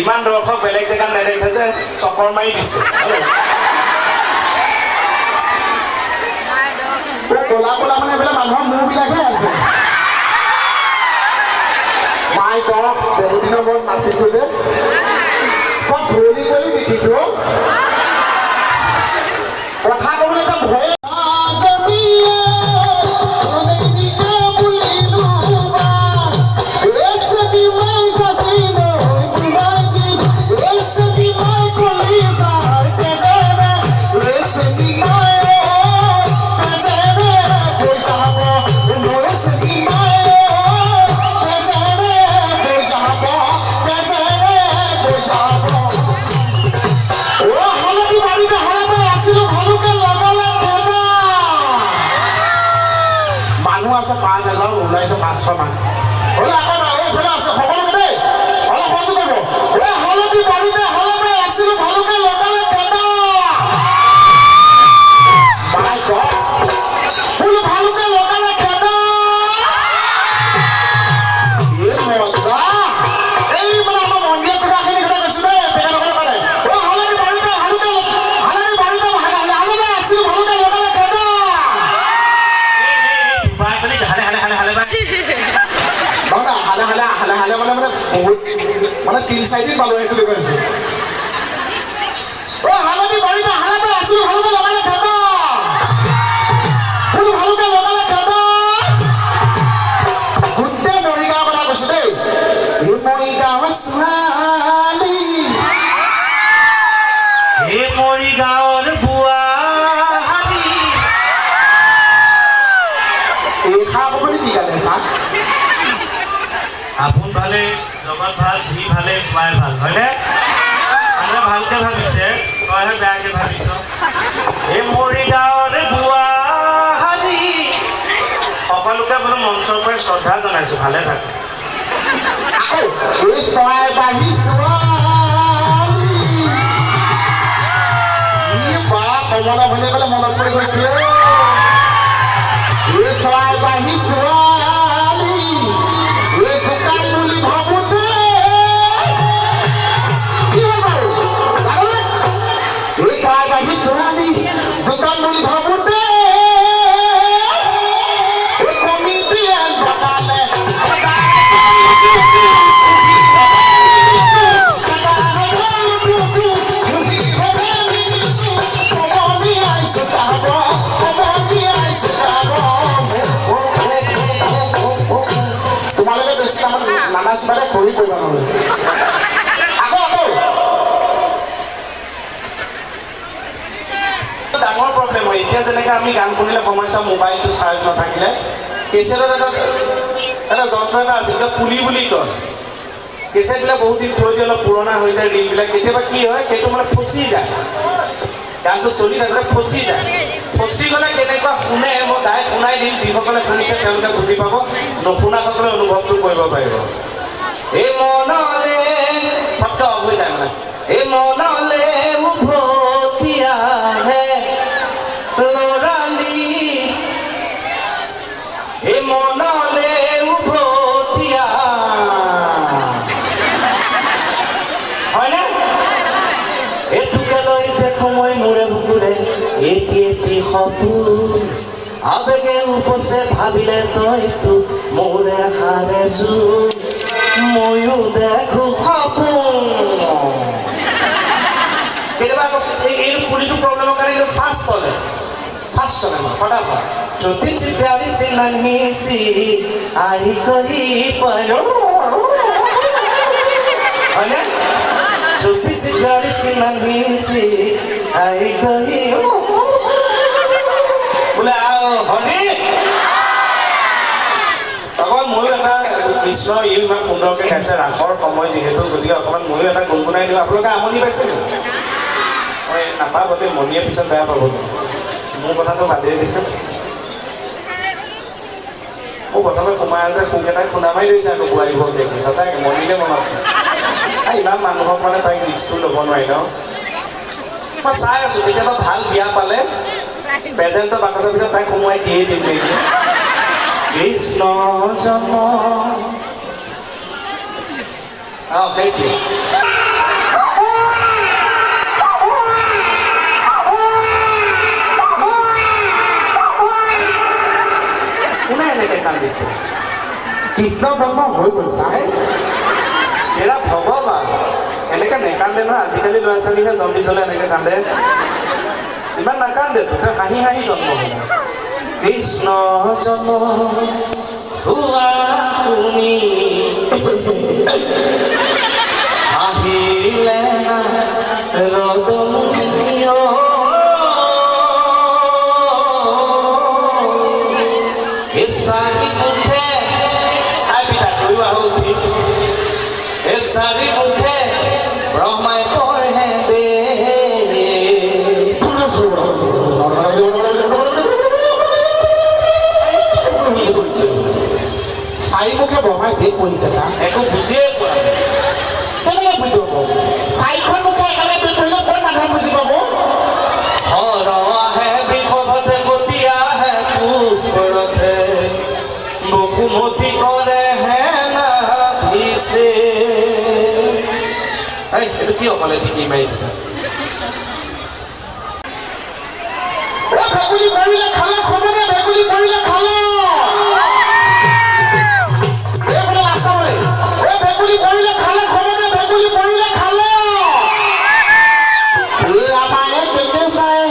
ইমান দৰ্শক বেলেগ জেগাত নেদেখে যে চকৰ মাৰি দিছে কলা কলা মানে এইবিলাক মানুহৰ মূৰবিলাকহে আছে মাই গড বহুত দিনৰ মূৰত মাতিছো যে চব ধৰি কৰি দেখিছো কথা ক'বলৈ এটা ভয় আছে 5,000 ওলাইছে 500 মান ওলা আকৌ এইফালে আছে সকলোকে দেই অলপ সহযোগ কৰিব এই হলদি বাৰীতে হলমে আছিল ভালকে লগালে কেটা মাই গড বোলো ভালকে লগালে কেটা এই মজা এই মানে আমাৰ মন্দিৰৰ কথাখিনি কথা কৈছো দেই পেকা নকৰা কাৰণে ও হলদি বাৰীতে হলমে আছিল ভালকে লগালে কেটা হালে মানে বহুত মানে 3-4 দিন পালো এইটো কৈছে ও হালদি বাৰীতে হালে আছিল ভালকে লগালে খাবা বোলো ভালকে লগালে খাবা গুড্ডে মৰিগাঁও কথা কৈছো দেই এই মৰিগাঁও ছোৱালী এই মৰিগাঁৱৰ বুৱা হাবি এই খাব বুলি কি গালে তাক আপোন ভালে জগত ভাল জি ভালে স্মাইল ভাল হয়নে মানে ভালকে ভাবিছে তইহে বেয়াকে ভাবিছ এই মৰিগাঁৱৰ বুৱা হাবি সকলোকে বোলো মঞ্চৰ পৰা শ্ৰদ্ধা জনাইছো ভালে থাকে আকৌ এই চৰাই বাঢ়ি ছোৱালী ই বা কমলা বুলি ক'লে মনত পৰি গৈছে এই চৰাই বাঢ়ি ছোৱালী এই দোকান বুলি ভাবোতে কি হ'ল বাৰু এই চৰাই বাঢ়ি ছোৱালী দোকান বুলি ভাবোতে কমিটিয়ে বনালে তোমালোকে বেছি আমাৰ নানা চিবাৰে কৰি কৰিবা নহ'লে আকৌ ডাঙৰ প্ৰব্লেম হয় এতিয়া যেনেকৈ আমি গান শুনিলে সমস্যা মোবাইলটো চাৰ্জ নাথাকিলে কেছেটত এটা যন্ত্ৰ এটা আছে এটা পুলি বুলি কয় কেছেটবিলাক বহুত দিন থৈ দি অলপ পুৰণা হৈ যায় ৰিলবিলাক কেতিয়াবা কি হয় সেইটো মানে ফচি যায় গানটো চলি থাকোঁতে ফচি যায় ফচি গ'লে কেনেকুৱা শুনে মই দাই শুনাই দিম যিসকলে শুনিছে তেওঁলোকে বুজি পাব নুশুনাসকলে অনুভৱটো কৰিব পাৰিব এই মনলে ফটকা অফ হৈ যায় মানে এই মনলে উভতি আহে ল'ৰালি এই মনলে উভতি হয়নে এইটোকে লৈ দেখো মই মূৰে বুকুৰে এটি এটি সপোন আবেগে উপচে ভাবিলে তইতো মোৰে হাৰে জোন ময়ো দেখো সপোন কেতিয়াবা এই পুলিটো প্ৰব্লেমৰ কাৰণে ফাষ্ট চলে মই ফটাফট যদি চিপ্যাৰি সে নহি সি আহি কৰি পাৰো হয়নে যদি চিপ্যাৰি সে নহি সি আহি কৰি বোলে হনি অকল ময়ো এটা কৃষ্ণ ইও ইমান সুন্দৰকৈ গাইছে ৰাসৰ সময় যিহেতু গতিকে অকণমান ময়ো এটা গুণগুণাই দিওঁ আপোনালোকে আমনি পাইছে নেকি মই নাপাব দেই মণিয়ে পিছত বেয়া পাব মোৰ কথাটো বাদেই দিছোঁ মোৰ প্ৰথমে সোমাই আহোঁতে চুকেইটাই খুন্দা মাৰি ধৰিছে আকৌ বোৱাৰীবোৰক দেখি সঁচাকৈ মণিলে মনত ইমান মানুহক মানে তাইক ৰিক্সটো ল'ব নোৱাৰি ন মই চাই আছোঁ কেতিয়াবা ভাল বিয়া পালে প্ৰেজেণ্টৰ বাকচৰ ভিতৰত তাইক সোমোৱাই দিয়ে দিম নেকি কৃষ্ণ জন্ম সেইটোৱে কোনে এনেকৈ কান্দিছে কৃষ্ণ জন্ম হৈ গ'ল তাই এৰা ভগৱান এনেকৈ নেকান্দে নহয় আজিকালি ল'ৰা ছোৱালীহে জন্মিছ হ'লে এনেকৈ কান্দে ইমান নাকান্দে তই হাঁহি হাঁহি জন্ম হ'ল কৃষ্ণ জন্ম হোৱা শুনি আহিলে না ৰদমুনিয় চাৰি মুখে আই পিতা কৈও আহো ঠিক চাৰি মুখে ব্ৰহ্মাই পঢ়ে বে চাৰিমুখে ব্ৰহ্মাই বেদ পঢ়ি থাকা একো বুজিয়ে পোৱা কেনেকৈ বুজি পাব চাৰিখন মুখে একেলগে বেদ পঢ়িলে ক'ত মানুহে বুজি পাব হৰ আহে বৃষভতে গতি আহে পুষ্পৰথে বসুমতী কৰে হে নাভিছে এইটো কি অকলে টিকি মাৰি দিছা ভেকুলী পৰিলে খালে খবৰে ভেকুলী পৰিলে খালে ভেকুলী পৰিলে খালে খবৰে ভেকুলী পৰিলে খালে আমাৰে কেনে চাই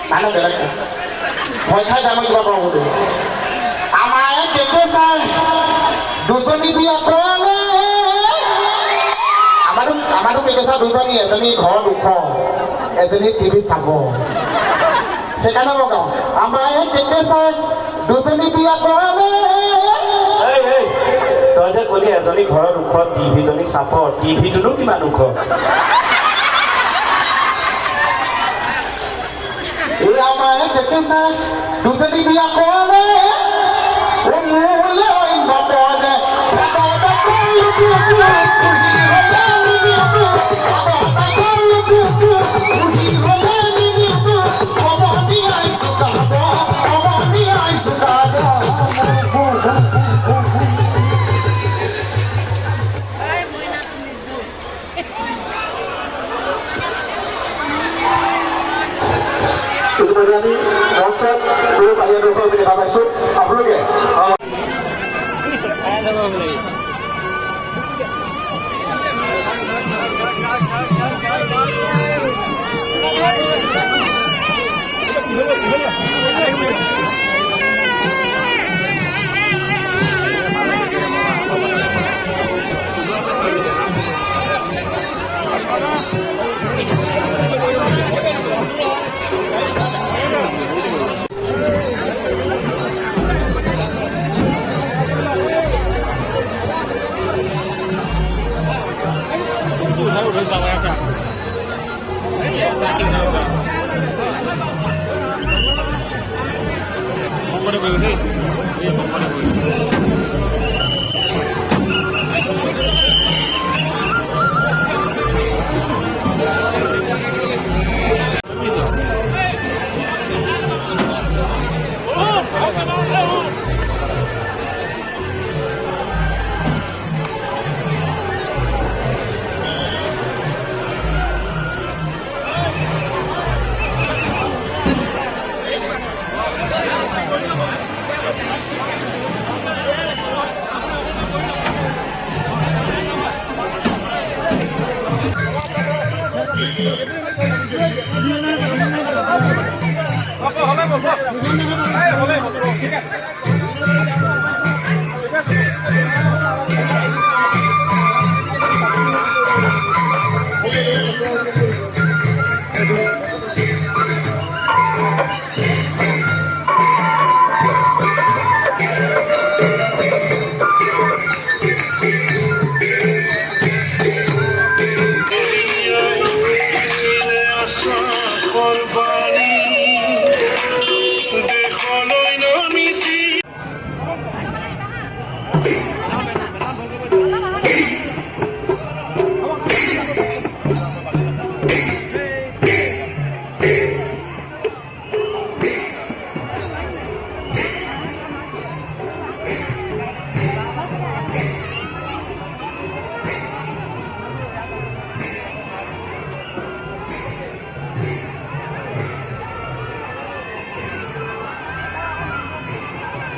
মানে বেলেগ ভয় খাই যাম কিবা কৰোঁ বুলি আমাৰে কেনে চাই দুজনী বিয়া কৰালে আমাৰো কেনেচা দুজনী এজনী ঘৰত ওখ এজনী টিভিত চাব সেইকাৰণে মই কওঁ আমাৰ কেনেচা দুজনী বিয়া কৰালে তই যে ক'লি এজনী ঘৰত ওখ টিভিজনী চাপ টিভিটোনো কিমান ওখ এই আমাৰ কেনেচা দুজনী বিয়া কৰালে মোলৈ নপদে আমি মঞ্চত গৈ বাহিৰৰ দৰ্শক দেখা পাইছোঁ আপোনালোকে